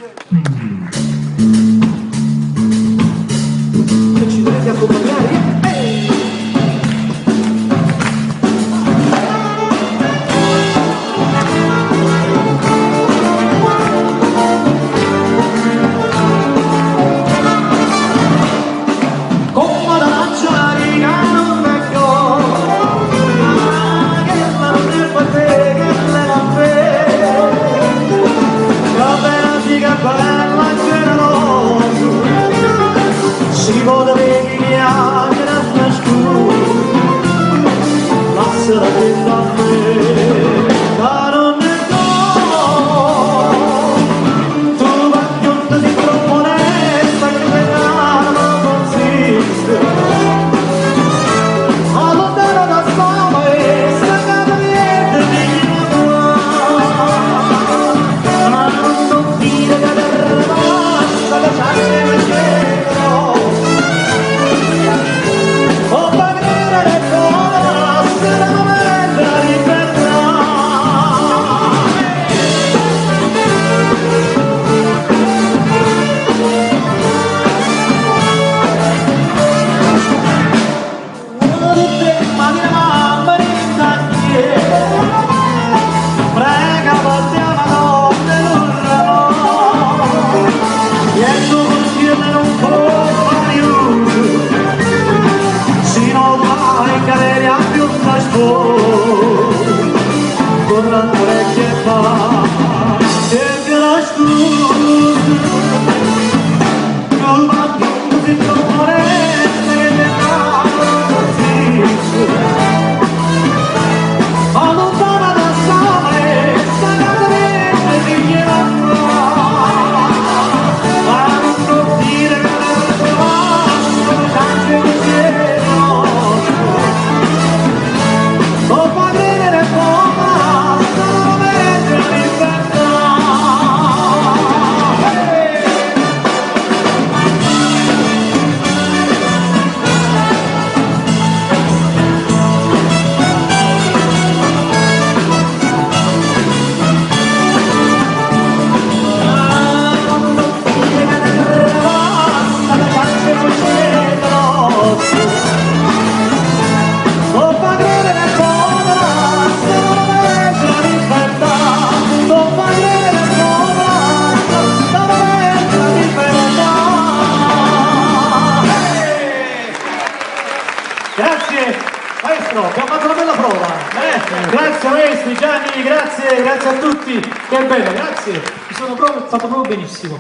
E ci dovete accompagnare? Si vuole venire nella scuola, lasciala dentro a me, ma non ne do. Tu vai chiunta di troppo onesta, che regalo non consiste. Allontana da sola e staccata niente di ma non dire che è rimasta la chance che c'ero. Con la orecchie fa che la scusa col bambino si componente che le danno così allontana da sole sagatamente di chiamata ma non dire che le basta le chance che c'ero o padre del mondo. Grazie maestro, abbiamo fatto una bella prova. Grazie maestri, Gianni, grazie a tutti. Che bello, grazie. Mi sono fatto proprio benissimo.